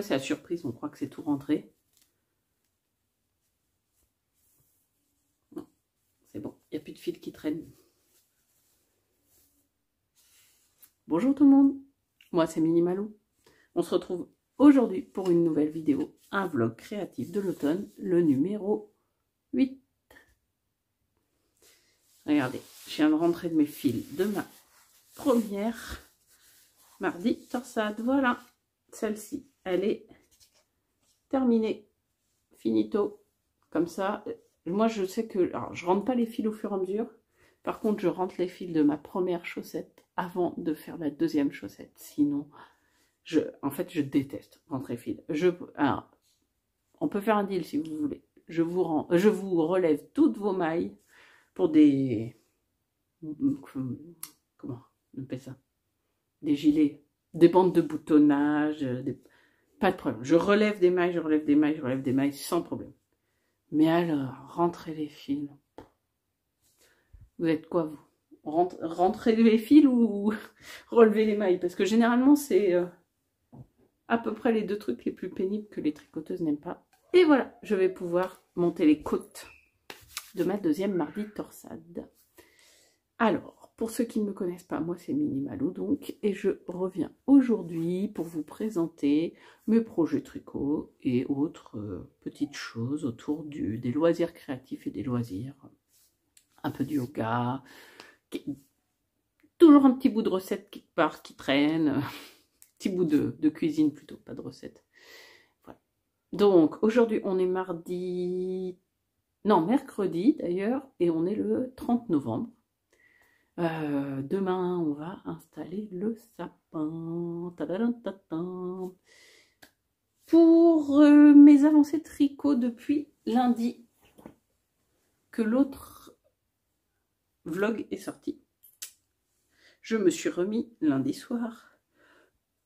c'est la surprise, on croit que c'est tout rentré. Non, c'est bon, il n'y a plus de fil qui traîne. Bonjour tout le monde, moi c'est Minimalou. On se retrouve aujourd'hui pour une nouvelle vidéo, un vlog créatif de l'automne, le numéro 8. Regardez, je viens de rentrer de mes fils de ma première mardi torsade. Voilà, celle-ci, elle est terminée, finito, comme ça. Moi, je sais que, alors, je rentre pas les fils au fur et à mesure. Par contre, je rentre les fils de ma première chaussette avant de faire la deuxième chaussette. Sinon, en fait, je déteste rentrer fils. Alors, on peut faire un deal si vous voulez. Je vous relève toutes vos mailles pour des... Comment on appelle ça? Des gilets, des bandes de boutonnage, pas de problème. Je relève des mailles, je relève des mailles, je relève des mailles sans problème. Mais alors, rentrer les fils. Vous êtes quoi, vous? Rentrer les fils ou relever les mailles? Parce que généralement, c'est à peu près les deux trucs les plus pénibles que les tricoteuses n'aiment pas. Et voilà, je vais pouvoir monter les côtes de ma deuxième mardi torsade. Alors, pour ceux qui ne me connaissent pas, moi c'est Minimalou donc, et je reviens aujourd'hui pour vous présenter mes projets tricot et autres petites choses autour des loisirs créatifs et des loisirs. Un peu de yoga, toujours un petit bout de recette qui part, qui traîne, petit bout de cuisine plutôt, pas de recette. Voilà. Donc aujourd'hui on est mercredi d'ailleurs, et on est le 30 novembre. Demain, on va installer le sapin. Tadadam. Pour mes avancées tricot depuis lundi, que l'autre vlog est sorti, je me suis remis lundi soir.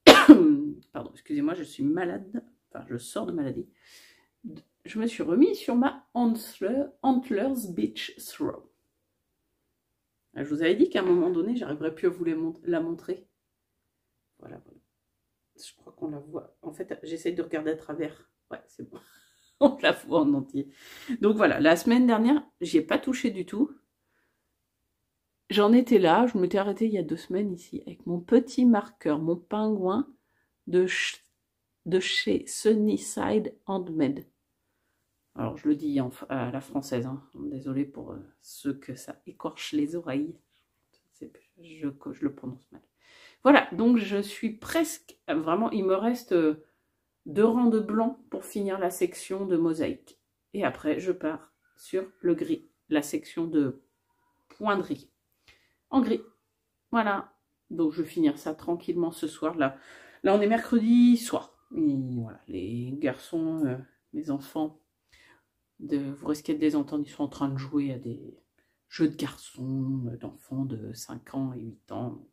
Pardon, excusez-moi, je suis malade. Enfin, je sors de maladie. Je me suis remis sur ma Antlers Beach Throw. Je vous avais dit qu'à un moment donné, j'arriverais plus à vous la montrer. Voilà, voilà. Je crois qu'on la voit. En fait, j'essaye de regarder à travers. Ouais, c'est bon. On la voit en entier. Donc voilà, la semaine dernière, j'y ai pas touché du tout. J'en étais là, je m'étais arrêtée il y a 2 semaines ici, avec mon petit marqueur, mon pingouin de chez Sunnyside Handmade. Alors, je le dis à la française, hein. Désolée pour ceux que ça écorche les oreilles. Je le prononce mal. Voilà, donc je suis presque... Vraiment, il me reste 2 rangs de blanc pour finir la section de mosaïque. Et après, je pars sur le gris, la section de poinderie. En gris. Voilà. Donc, je vais finir ça tranquillement ce soir. Là on est mercredi soir. Et voilà, les garçons, mes enfants... Vous risquez de les entendre, ils sont en train de jouer à des jeux de garçons, d'enfants de 5 ans et 8 ans. Donc,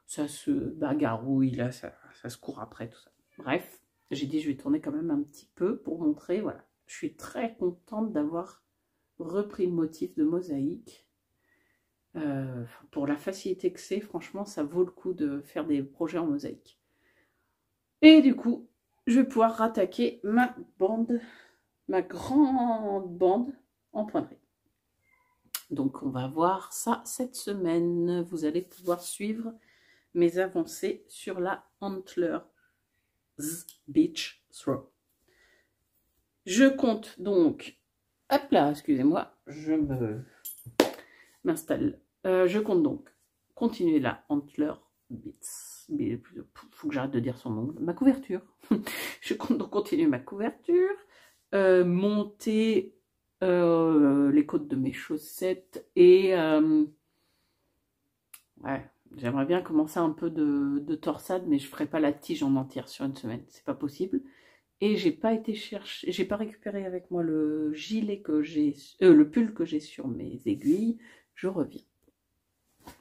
ça se bagarrouille, là, ça se court après, tout ça. Bref, j'ai dit je vais tourner quand même un petit peu pour montrer, voilà. Je suis très contente d'avoir repris le motif de mosaïque. Pour la facilité que c'est, franchement, ça vaut le coup de faire des projets en mosaïque. Et du coup, je vais pouvoir rattaquer ma grande bande en pointerie. Donc on va voir ça cette semaine. Vous allez pouvoir suivre mes avancées sur la Antlers Beach Throw. Je compte donc, hop là, excusez-moi, je m'installe. Je compte donc continuer la Antlers Beach. Il faut que j'arrête de dire son nom. Ma couverture. Je compte donc continuer ma couverture. Monter les côtes de mes chaussettes et ouais, j'aimerais bien commencer un peu de torsade, mais je ferai pas la tige en entière sur une semaine, c'est pas possible. Et j'ai pas été chercher, j'ai pas récupéré avec moi le gilet que j'ai, le pull que j'ai sur mes aiguilles. Je reviens.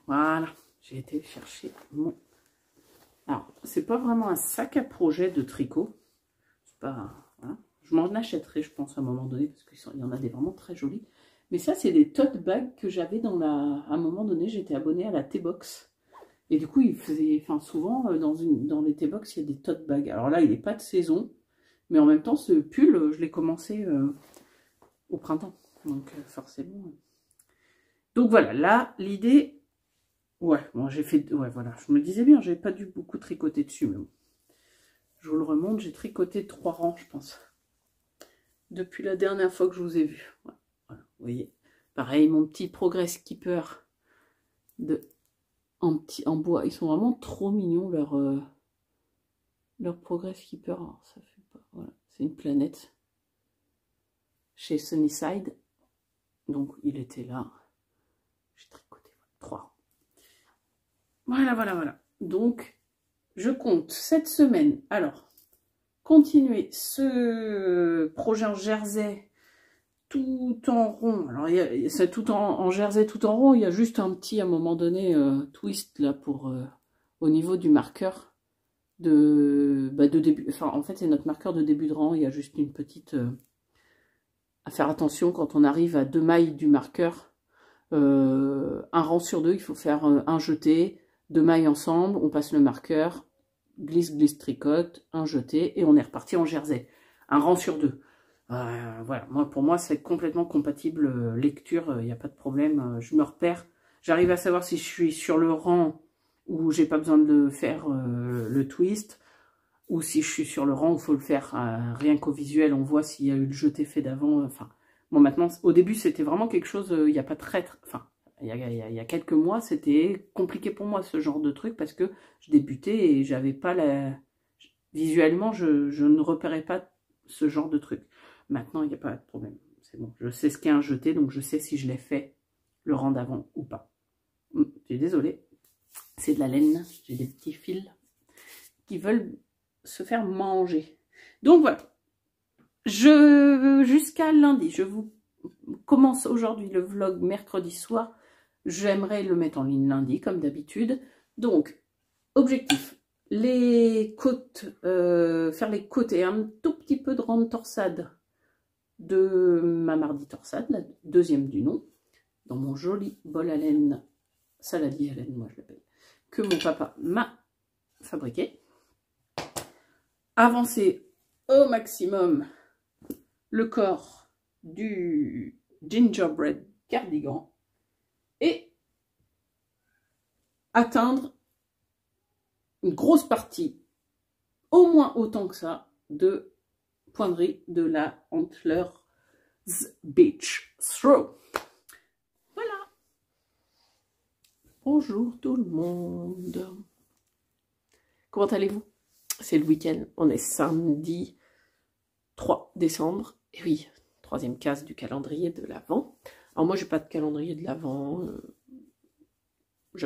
Voilà, j'ai été chercher mon... Alors, c'est pas vraiment un sac à projet de tricot, c'est pas... Voilà. Je m'en achèterai, je pense, à un moment donné, parce qu'il y en a des vraiment très jolis. Mais ça, c'est des tote bags que j'avais dans la... À un moment donné, j'étais abonnée à la T-Box. Et du coup, il faisait, enfin souvent, dans les T-Box, il y a des tote bags. Alors là, il n'est pas de saison, mais en même temps, ce pull, je l'ai commencé au printemps. Donc forcément. Donc voilà, là, l'idée... Ouais, bon, j'ai fait... Ouais, voilà, je me disais bien, j'ai pas dû beaucoup tricoter dessus, mais bon. Je vous le remonte, j'ai tricoté 3 rangs, je pense. Depuis la dernière fois que je vous ai vu. Ouais, voilà, vous voyez. Pareil, mon petit Progress Keeper en bois. Ils sont vraiment trop mignons, leur Progress Keeper. Alors, ça fait pas... Voilà, c'est une planète. Chez Sunnyside. Donc, il était là. J'ai tricoté 3 rangs. Voilà, voilà, voilà. Donc, je compte cette semaine. Alors, continuer ce projet en jersey tout en rond. Alors, c'est tout en jersey tout en rond. Il y a juste un petit, à un moment donné, twist là pour au niveau du marqueur de début. Enfin, en fait, c'est notre marqueur de début de rang. Il y a juste une petite à faire attention quand on arrive à 2 mailles du marqueur. Un rang sur 2, il faut faire un jeté, 2 mailles ensemble, on passe le marqueur, glisse, glisse, tricote, un jeté, et on est reparti en jersey. Un rang sur 2. Voilà, pour moi, c'est complètement compatible lecture, il n'y a pas de problème. Je me repère, j'arrive à savoir si je suis sur le rang où j'ai pas besoin de faire le twist, ou si je suis sur le rang où il faut le faire rien qu'au visuel, on voit s'il y a eu le jeté fait d'avant. Enfin, bon, maintenant, au début, c'était vraiment quelque chose, il n'y a pas de traître. Enfin, il y a quelques mois, c'était compliqué pour moi, ce genre de truc, parce que je débutais et j'avais pas la... Visuellement, je ne repérais pas ce genre de truc. Maintenant, il n'y a pas de problème. C'est bon, je sais ce qu'est un jeté, donc je sais si je l'ai fait le rang d'avant ou pas. Je suis désolée, c'est de la laine, j'ai des petits fils qui veulent se faire manger. Donc voilà, jusqu'à lundi, je vous commence aujourd'hui le vlog mercredi soir. J'aimerais le mettre en ligne lundi, comme d'habitude. Donc, objectif, les côtes, faire les côtes et un tout petit peu de rande torsade de ma mardi torsade, la deuxième du nom, dans mon joli bol à laine, saladier à laine, moi je l'appelle, que mon papa m'a fabriqué. Avancer au maximum le corps du gingerbread cardigan et atteindre une grosse partie, au moins autant que ça, de poinderie de la Antlers Beach Throw. Voilà. Bonjour tout le monde. Comment allez-vous? C'est le week-end, on est samedi 3 décembre. Et oui, 3e case du calendrier de l'Avent. Alors moi, j'ai pas de calendrier de l'Avent.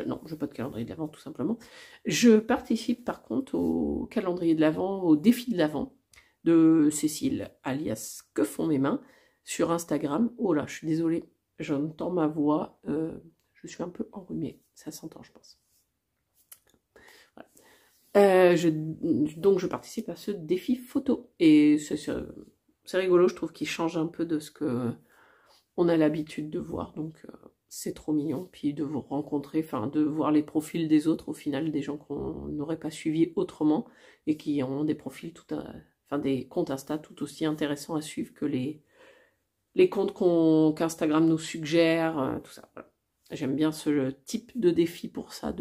Non, je n'ai pas de calendrier de l'Avent, tout simplement. Je participe par contre au calendrier de l'Avent, au défi de l'Avent de Cécile, alias Que font mes mains, sur Instagram. Oh là, je suis désolée, j'entends ma voix, je suis un peu enrhumée, ça s'entend, je pense. Voilà. Donc je participe à ce défi photo, et c'est rigolo, je trouve qu'il change un peu de ce que on a l'habitude de voir, donc c'est trop mignon, puis de vous rencontrer, enfin de voir les profils des autres, au final des gens qu'on n'aurait pas suivis autrement, et qui ont des profils des comptes Insta tout aussi intéressants à suivre que les comptes qu'Instagram nous suggère, tout ça. Voilà. J'aime bien ce type de défi pour ça,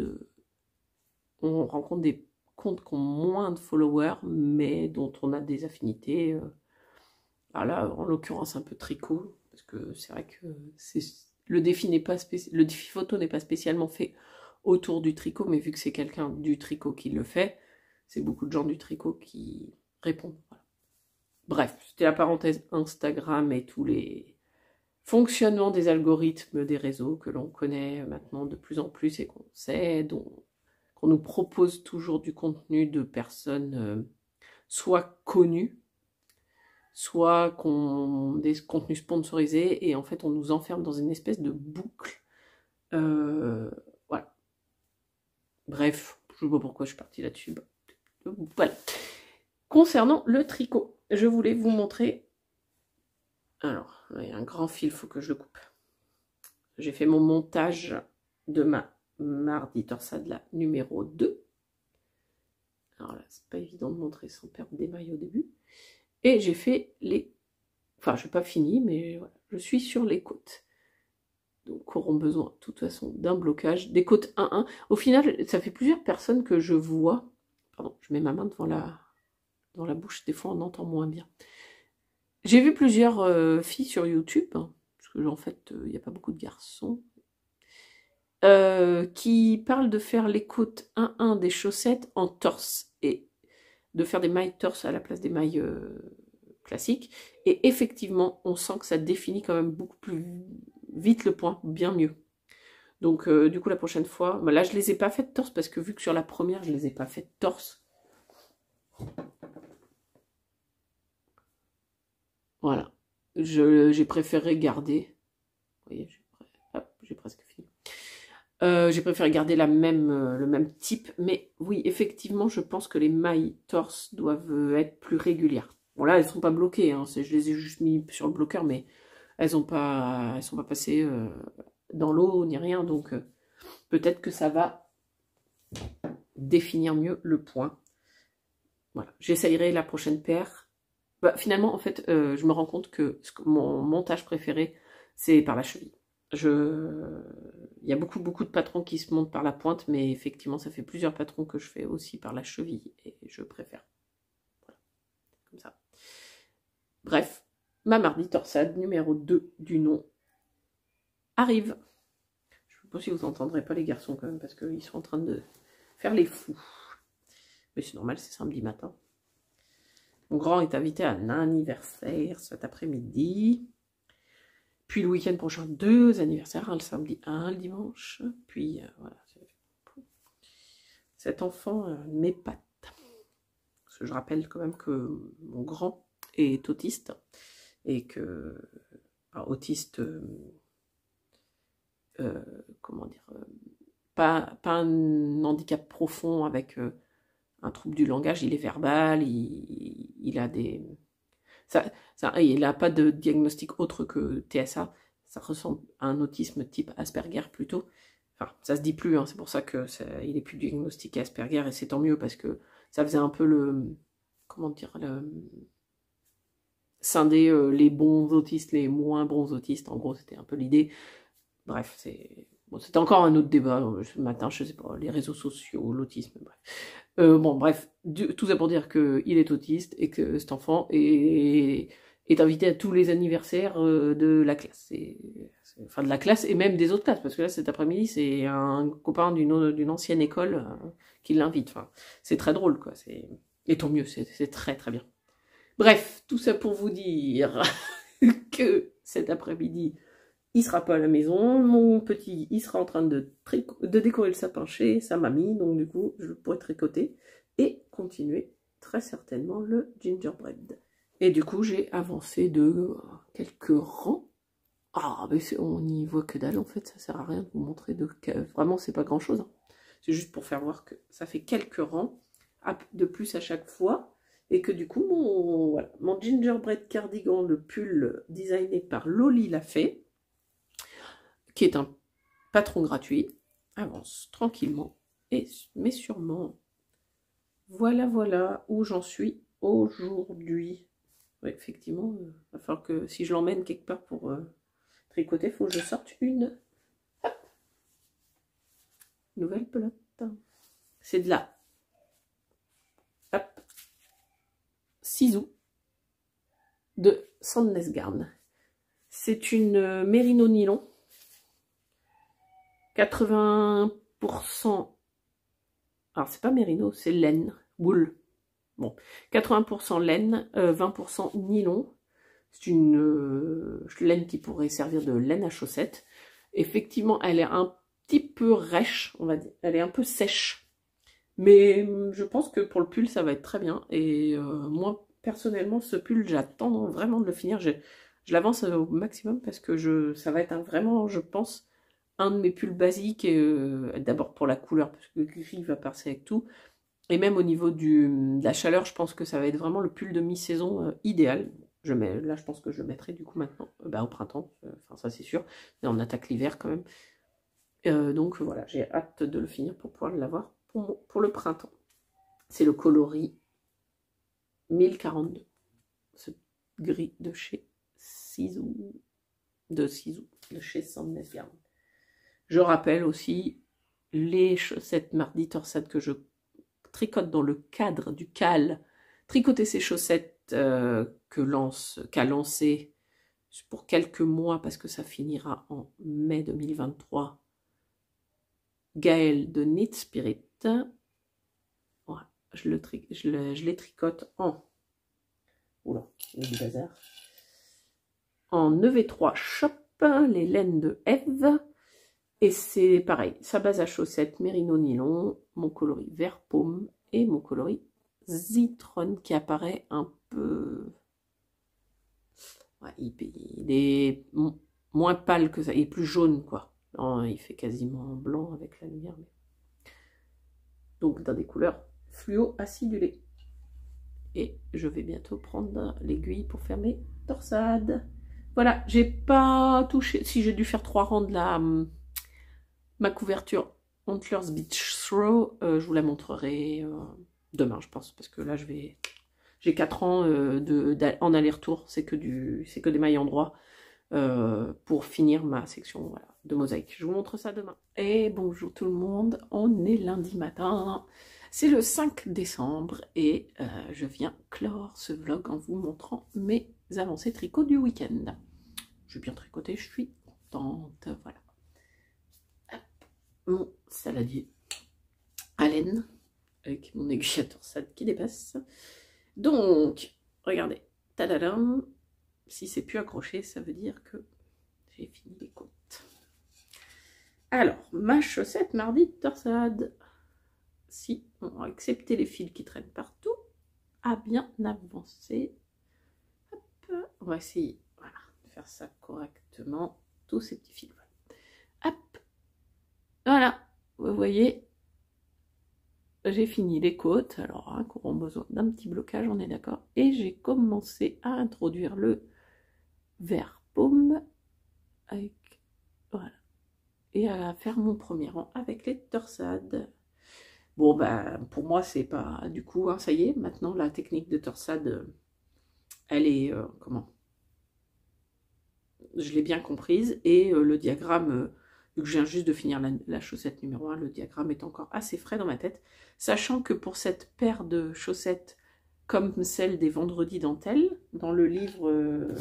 on rencontre des comptes qui ont moins de followers, mais dont on a des affinités. Là, en l'occurrence, un peu tricot, parce que c'est vrai que le défi photo n'est pas spécialement fait autour du tricot, mais vu que c'est quelqu'un du tricot qui le fait, c'est beaucoup de gens du tricot qui répondent. Voilà. Bref, c'était la parenthèse Instagram et tous les fonctionnements des algorithmes des réseaux que l'on connaît maintenant de plus en plus et qu'on sait, qu'on nous propose toujours du contenu de personnes soit connues, soit des contenus sponsorisés, et en fait on nous enferme dans une espèce de boucle. Voilà. Bref, je ne sais pas pourquoi je suis partie là-dessus. Voilà. Concernant le tricot, je voulais vous montrer. Alors, il y a un grand fil, il faut que je le coupe. J'ai fait mon montage de ma mardi torsade la numéro 2. Alors là, c'est pas évident de montrer sans perdre des mailles au début. Et j'ai fait les... Enfin, je n'ai pas fini, mais voilà, je suis sur les côtes. Donc, auront besoin, de toute façon, d'un blocage. Des côtes 1-1. Au final, ça fait plusieurs personnes que je vois. Pardon, je mets ma main devant la bouche. Des fois, on entend moins bien. J'ai vu plusieurs filles sur YouTube, hein, parce que en fait, il n'y a pas beaucoup de garçons, qui parlent de faire les côtes 1-1 des chaussettes en torse et de faire des mailles torse à la place des mailles classiques. Et effectivement, on sent que ça définit quand même beaucoup plus vite le point, bien mieux. Donc du coup, la prochaine fois, bah là, je les ai pas faites torse parce que vu que sur la première, je les ai pas faites torse. Voilà. J'ai préféré garder. Vous voyez, j'ai presque fini. J'ai préféré garder le même type, mais oui, effectivement, je pense que les mailles torse doivent être plus régulières. Bon là, elles sont pas bloquées, hein, je les ai juste mis sur le bloqueur, mais elles sont pas passées dans l'eau ni rien, donc peut-être que ça va définir mieux le point. Voilà, j'essayerai la prochaine paire. Bah, finalement, en fait, je me rends compte que mon montage préféré, c'est par la cheville. Il y a beaucoup de patrons qui se montent par la pointe, mais effectivement, ça fait plusieurs patrons que je fais aussi par la cheville, et je préfère. Voilà, comme ça. Bref, ma mardi torsade numéro 2 du nom arrive. Je ne sais pas si vous entendrez pas les garçons quand même, parce qu'ils sont en train de faire les fous. Mais c'est normal, c'est samedi matin. Mon grand est invité à un anniversaire cet après-midi. Puis le week-end prochain, 2 anniversaires, un le samedi, un le dimanche. Puis voilà. Cet enfant m'épate. Parce que je rappelle quand même que mon grand est autiste. Et que... Alors, autiste... comment dire... pas un handicap profond avec un trouble du langage. Il est verbal, il a des... il n'a pas de diagnostic autre que TSA. Ça ressemble à un autisme type Asperger plutôt. Enfin, ça se dit plus, hein, c'est pour ça qu'il est plus diagnostiqué Asperger, et c'est tant mieux parce que ça faisait un peu comment dire, scinder les bons autistes, les moins bons autistes. En gros, c'était un peu l'idée. Bref, c'était encore un autre débat ce matin, je sais pas, les réseaux sociaux, l'autisme, bref. Bon, bref, tout ça pour dire qu'il est autiste et que cet enfant est invité à tous les anniversaires de la classe. Enfin, de la classe et même des autres classes, parce que là, cet après-midi, c'est un copain d'une ancienne école qui l'invite. Enfin, c'est très drôle, quoi. Et tant mieux, c'est très très bien. Bref, tout ça pour vous dire que cet après-midi, il sera pas à la maison, mon petit, il sera en train de décorer le sapin chez sa mamie, donc du coup, je pourrai tricoter et continuer très certainement le gingerbread. Et du coup, j'ai avancé de quelques rangs. Ah, mais on n'y voit que dalle, en fait, ça sert à rien de vous montrer vraiment, c'est pas grand-chose. Hein. C'est juste pour faire voir que ça fait quelques rangs de plus à chaque fois, et que du coup, mon gingerbread cardigan, le pull designé par Loli l'a fait, qui est un patron gratuit, avance tranquillement, mais sûrement. Voilà où j'en suis aujourd'hui. Ouais, effectivement, il va falloir que si je l'emmène quelque part pour tricoter, il faut que je sorte une nouvelle pelote. C'est de la Sisu de Sandnesgarn. C'est une mérino nylon. 80%, alors c'est pas mérino, c'est laine, wool. Bon, 80% laine, 20% nylon. C'est une laine qui pourrait servir de laine à chaussettes. Effectivement, elle est un petit peu rêche, on va dire. Elle est un peu sèche. Mais je pense que pour le pull, ça va être très bien. Et moi, personnellement, ce pull, j'attends vraiment de le finir. Je l'avance au maximum parce que ça va être vraiment, je pense, un de mes pulls basiques, d'abord pour la couleur, parce que le gris va passer avec tout, et même au niveau de la chaleur, je pense que ça va être vraiment le pull de mi-saison idéal. Là, je pense que je le mettrai du coup maintenant, au printemps, enfin ça c'est sûr, mais on attaque l'hiver quand même. Donc voilà, j'ai hâte de le finir pour pouvoir l'avoir pour le printemps. C'est le coloris 1042, ce gris de chez Sisu, de chez Sandnes Garden. Je rappelle aussi les chaussettes Mardi Torsade que je tricote dans le cadre du CAL. Tricoter ces chaussettes qu'a lancé pour quelques mois, parce que ça finira en mai 2023, Gaëlle de Knit Spirit. Voilà, je les tricote en... Oula, il y a du bazar. En 9/3 Shop, les laines de Eve. Et c'est pareil, sa base à chaussettes Merino Nylon, mon coloris vert paume et mon coloris Zitron qui apparaît un peu... Ouais, il est moins pâle que ça, il est plus jaune quoi. Non, il fait quasiment blanc avec la lumière. Mais... Donc dans des couleurs fluo acidulées. Et je vais bientôt prendre l'aiguille pour faire mes torsades. Voilà, j'ai pas touché, si j'ai dû faire 3 rangs de ma couverture Antlers Beach Throw, je vous la montrerai demain je pense, parce que là j'ai 4 ans en aller-retour, c'est que des mailles en droit pour finir ma section voilà, de mosaïque. Je vous montre ça demain. Et bonjour tout le monde, on est lundi matin, c'est le 5 décembre et je viens clore ce vlog en vous montrant mes avancées tricot du week-end. J'ai bien tricoté, je suis contente, voilà. Mon saladier à laine avec mon aiguille à torsade qui dépasse. Donc, regardez, tadadam, si c'est plus accroché, ça veut dire que j'ai fini les côtes. Alors, ma chaussette Mardi Torsade, si on va accepter les fils qui traînent partout, a bien avancé. Hop, on va essayer voilà, de faire ça correctement, tous ces petits fils. Hop, voilà, vous voyez, j'ai fini les côtes, alors hein, qu'on a besoin d'un petit blocage, on est d'accord, et j'ai commencé à introduire le vert paume avec, voilà, et à faire mon premier rang avec les torsades. Bon, ben, pour moi, c'est pas, du coup, hein, ça y est, maintenant, la technique de torsade, elle est, comment, je l'ai bien comprise, et le diagramme... vu que je viens juste de finir la chaussette numéro 1, le diagramme est encore assez frais dans ma tête, sachant que pour cette paire de chaussettes, comme celle des vendredis dentelles, dans le livre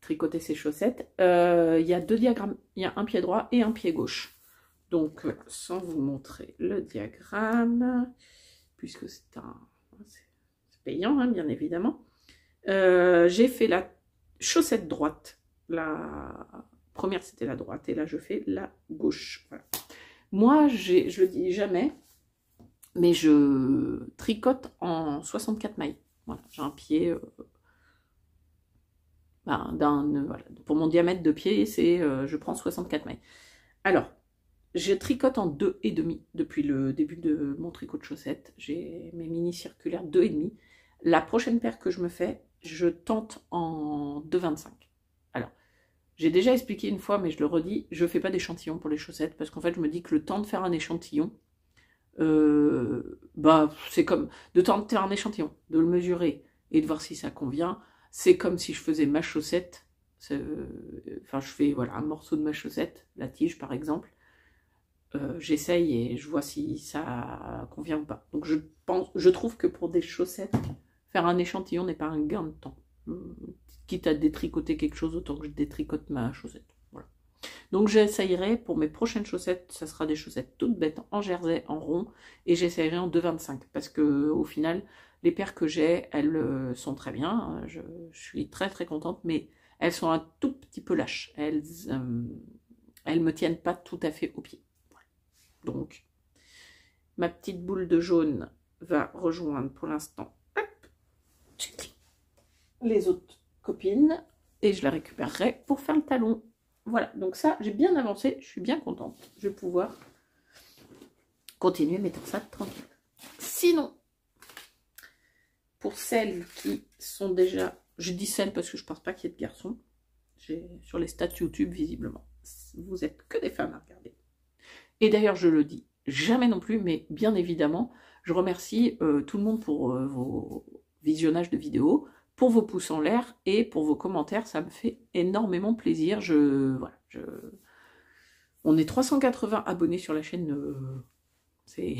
Tricoter ses chaussettes, il y a 2 diagrammes, il y a un pied droit et un pied gauche. Donc, sans vous montrer le diagramme, puisque c'est payant, hein, bien évidemment, j'ai fait la chaussette droite, la... première c'était la droite et là je fais la gauche. Voilà. Moi je le dis jamais, mais je tricote en 64 mailles. Voilà, j'ai un pied voilà, pour mon diamètre de pied, c'est je prends 64 mailles. Alors je tricote en 2,5 depuis le début de mon tricot de chaussettes. J'ai mes mini circulaires 2,5. La prochaine paire que je me fais, je tente en 2,25. Alors j'ai déjà expliqué une fois, mais je le redis, je ne fais pas d'échantillon pour les chaussettes, parce qu'en fait, je me dis que le temps de faire un échantillon, c'est comme de temps de faire un échantillon, de le mesurer et de voir si ça convient. C'est comme si je faisais ma chaussette, enfin, je fais voilà, un morceau de ma chaussette, la tige par exemple, j'essaye et je vois si ça convient ou pas. Donc je trouve que pour des chaussettes, faire un échantillon n'est pas un gain de temps. Quitte à détricoter quelque chose, autant que je détricote ma chaussette. Voilà. Donc j'essayerai pour mes prochaines chaussettes, ça sera des chaussettes toutes bêtes en jersey, en rond, et j'essayerai en 2,25 parce que au final, les paires que j'ai, elles sont très bien. Je suis très très contente, mais elles sont un tout petit peu lâches. Elles me tiennent pas tout à fait au pied. Voilà. Donc ma petite boule de jaune va rejoindre pour l'instant les autres copines et je la récupérerai pour faire le talon. Voilà, donc ça, j'ai bien avancé, je suis bien contente. Je vais pouvoir continuer mes torsades tranquilles. Sinon, pour celles qui sont déjà, je dis celles parce que je pense pas qu'il y ait de garçons, sur les stats YouTube, visiblement. Vous êtes que des femmes à regarder. Et d'ailleurs, je le dis jamais non plus, mais bien évidemment, je remercie tout le monde pour vos visionnages de vidéos, pour vos pouces en l'air et pour vos commentaires. Ça me fait énormément plaisir. On est 380 abonnés sur la chaîne. C'est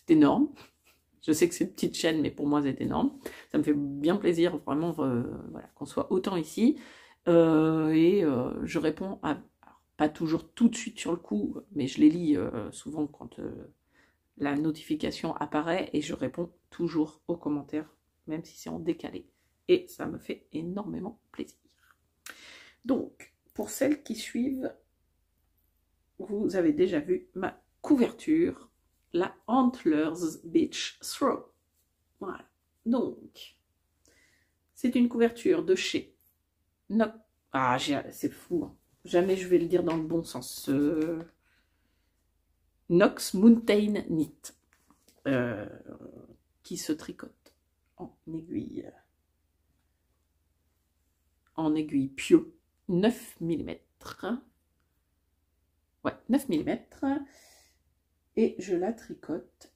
énorme. Je sais que c'est une petite chaîne, mais pour moi, c'est énorme. Ça me fait bien plaisir, vraiment, voilà, qu'on soit autant ici. Je réponds pas toujours tout de suite sur le coup, mais je les lis souvent quand la notification apparaît, et je réponds toujours aux commentaires, même si c'est en décalé. Et ça me fait énormément plaisir. Donc, pour celles qui suivent, vous avez déjà vu ma couverture, la Antlers Beach Throw. Voilà. Donc, c'est une couverture de chez Nox. Ah, c'est fou. Hein. Jamais je vais le dire dans le bon sens. Nox Mountain Knit. Qui se tricote en aiguille. En aiguille Pio. 9 mm. Ouais, 9 mm. Et je la tricote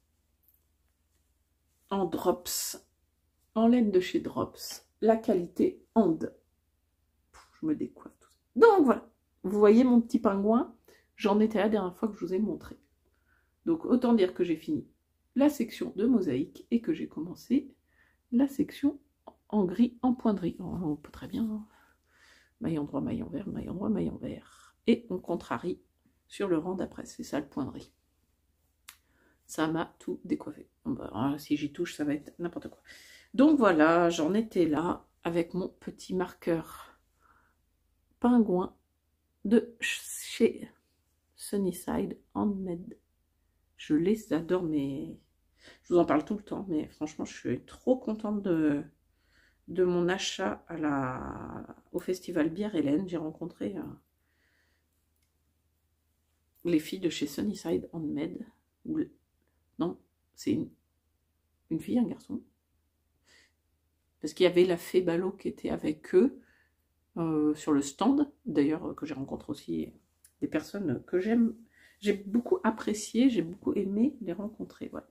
en drops, en laine de chez Drops, la qualité And. Je me décoiffe tout ça. Donc voilà, vous voyez mon petit pingouin, j'en étais la dernière fois que je vous ai montré. Donc autant dire que j'ai fini la section de mosaïque et que j'ai commencé la section en gris, en pointerie. On peut très bien, maille endroit, maille envers, maille endroit, maille envers. Et on contrarie sur le rang d'après, c'est ça le point de riz. Ça m'a tout décoiffé. Bah, si j'y touche, ça va être n'importe quoi. Donc voilà, j'en étais là avec mon petit marqueur pingouin de chez Sunnyside Handmade. Je les adore, mais je vous en parle tout le temps, mais franchement, je suis trop contente de mon achat au festival Bière Hélène. J'ai rencontré les filles de chez Sunnyside Handmade. Non, c'est une fille, un garçon. Parce qu'il y avait la fée Ballot qui était avec eux sur le stand. D'ailleurs, que j'ai rencontré aussi des personnes que j'aime. J'ai beaucoup apprécié, j'ai beaucoup aimé les rencontrer. Voilà.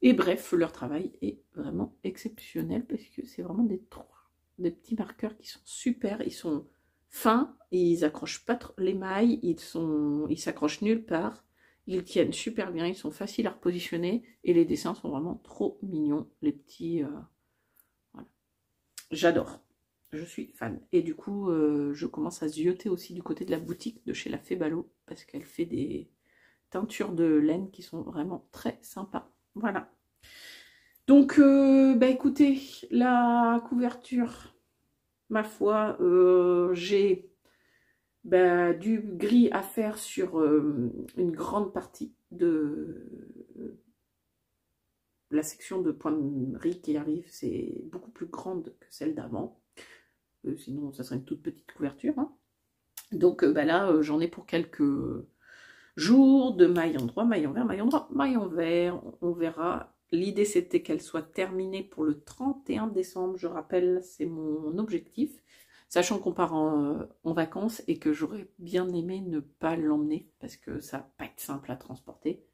Et bref, leur travail est vraiment exceptionnel parce que c'est vraiment des petits marqueurs qui sont super. Ils sont fins, ils accrochent pas les mailles, ils s'accrochent nulle part. Ils tiennent super bien, ils sont faciles à repositionner et les dessins sont vraiment trop mignons, les petits... voilà. J'adore, je suis fan. Et du coup, je commence à zioter aussi du côté de la boutique de chez la Fée Ballot parce qu'elle fait des teintures de laine qui sont vraiment très sympas. Voilà. Donc, bah écoutez, la couverture, ma foi, j'ai... du gris à faire sur une grande partie de la section de pointerie qui arrive. C'est beaucoup plus grande que celle d'avant. Sinon, ça serait une toute petite couverture. Hein. Donc là, j'en ai pour quelques jours de maille endroit, maille envers, maille endroit, maille envers. On verra. L'idée, c'était qu'elle soit terminée pour le 31 décembre. Je rappelle, c'est mon objectif. Sachant qu'on part en vacances et que j'aurais bien aimé ne pas l'emmener parce que ça va pas être simple à transporter.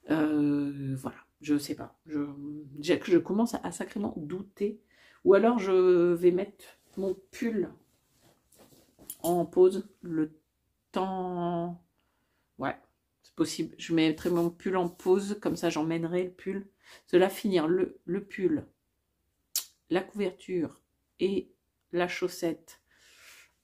Voilà, je sais pas. Je commence à sacrément douter. Ou alors je vais mettre mon pull en pause le temps. Ouais, c'est possible. Je mettrai mon pull en pause, comme ça j'emmènerai le pull. Cela finir le pull, la couverture et la chaussette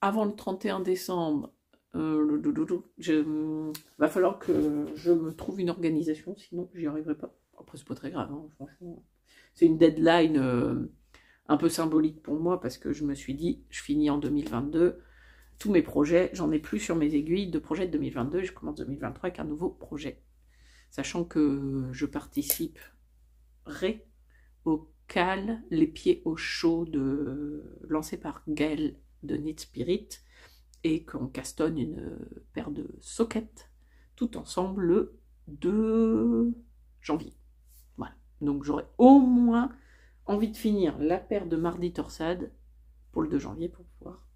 avant le 31 décembre. Va falloir que je me trouve une organisation, sinon j'y arriverai pas. Après c'est pas très grave, hein, franchement. C'est une deadline un peu symbolique pour moi parce que je me suis dit, je finis en 2022 tous mes projets, j'en ai plus sur mes aiguilles de projet de 2022, je commence 2023 avec un nouveau projet. Sachant que je participerai au CAL, les pieds au chaud lancé par Gaëlle de Knit Spirit et qu'on castonne une paire de sockets tout ensemble le 2 janvier. Voilà. Donc j'aurai au moins envie de finir la paire de mardi torsade pour le 2 janvier pour pouvoir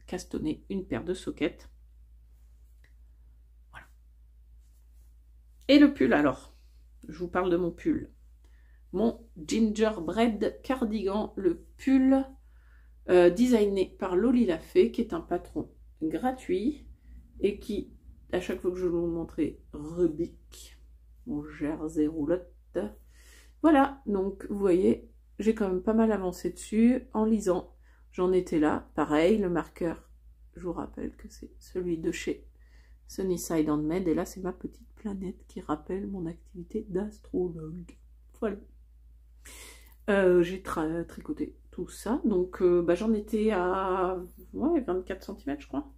castonner une paire de soquettes. Voilà. Et le pull alors, je vous parle de mon pull. Mon gingerbread cardigan, le pull designé par Loli Lafay, qui est un patron gratuit et qui, à chaque fois que je vous montrer, rebique mon jersey roulotte. Voilà, donc vous voyez, j'ai quand même pas mal avancé dessus en lisant. J'en étais là, pareil, le marqueur, je vous rappelle que c'est celui de chez Sunnyside Handmade, et là c'est ma petite planète qui rappelle mon activité d'astrologue. Voilà. J'ai tricoté tout ça, donc j'en étais à 24 cm je crois,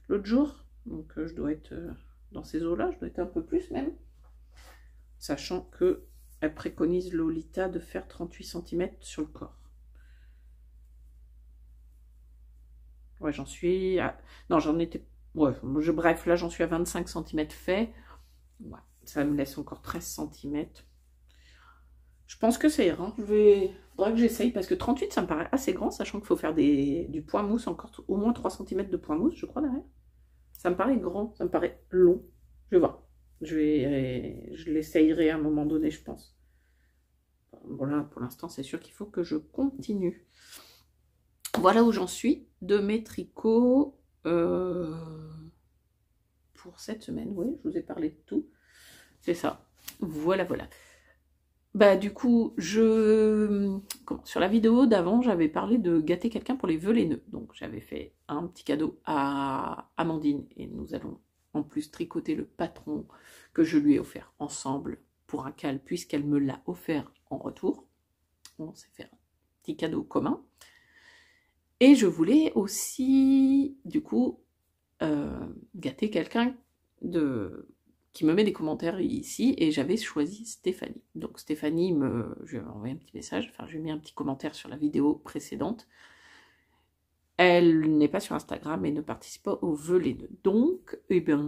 l'autre jour, donc je dois être dans ces eaux-là, je dois être un peu plus même, sachant que elle préconise Lolita de faire 38 cm sur le corps. Ouais, j'en suis à... Non, j'en étais... Ouais, bref, là j'en suis à 25 cm fait. Ouais, ça me laisse encore 13 cm. Je pense que ça ira. Faudra que j'essaye parce que 38 ça me paraît assez grand, sachant qu'il faut faire du point mousse, encore au moins 3 cm de point mousse, je crois, derrière. Ça me paraît grand, ça me paraît long. Je vais voir. Je l'essayerai à un moment donné, je pense. Bon là, pour l'instant, c'est sûr qu'il faut que je continue. Voilà où j'en suis de mes tricots pour cette semaine. Oui, je vous ai parlé de tout. C'est ça. Voilà, voilà. Bah du coup, sur la vidéo d'avant, j'avais parlé de gâter quelqu'un pour les vœux les nœuds. Donc j'avais fait un petit cadeau à Amandine et nous allons en plus tricoter le patron que je lui ai offert ensemble pour un cal puisqu'elle me l'a offert en retour. On s'est fait un petit cadeau commun. Et je voulais aussi, du coup, gâter quelqu'un qui me met des commentaires ici, et j'avais choisi Stéphanie. Donc Stéphanie, je lui ai envoyé un petit message, enfin je lui ai mis un petit commentaire sur la vidéo précédente. Elle n'est pas sur Instagram et ne participe pas aux vœux les nœuds. Donc, eh bien,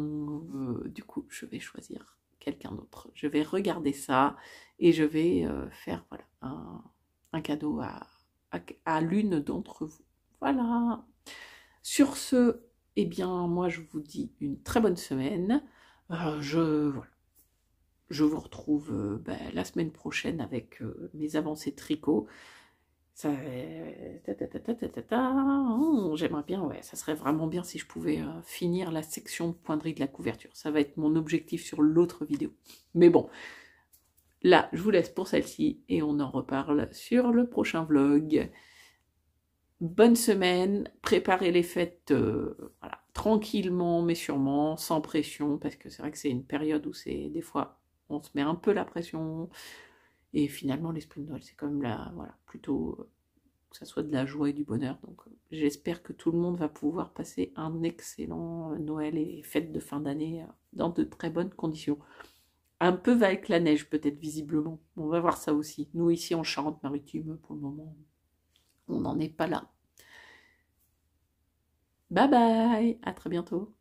du coup, je vais choisir quelqu'un d'autre. Je vais regarder ça et je vais faire voilà, un cadeau à l'une d'entre vous. Voilà. Sur ce, eh bien, moi, je vous dis une très bonne semaine. Voilà. Je vous retrouve la semaine prochaine avec mes avancées de tricot. J'aimerais bien, ouais, ça serait vraiment bien si je pouvais finir la section de pointerie de la couverture. Ça va être mon objectif sur l'autre vidéo. Mais bon, là, je vous laisse pour celle-ci et on en reparle sur le prochain vlog. Bonne semaine, préparez les fêtes voilà, tranquillement mais sûrement, sans pression, parce que c'est vrai que c'est une période où des fois on se met un peu la pression, et finalement l'esprit de Noël c'est quand même voilà, plutôt que ça soit de la joie et du bonheur, donc j'espère que tout le monde va pouvoir passer un excellent Noël et fête de fin d'année dans de très bonnes conditions. Un peu avec la neige peut-être visiblement, on va voir ça aussi. Nous ici en Charente-Maritime pour le moment, on n'en est pas là. Bye bye, à très bientôt.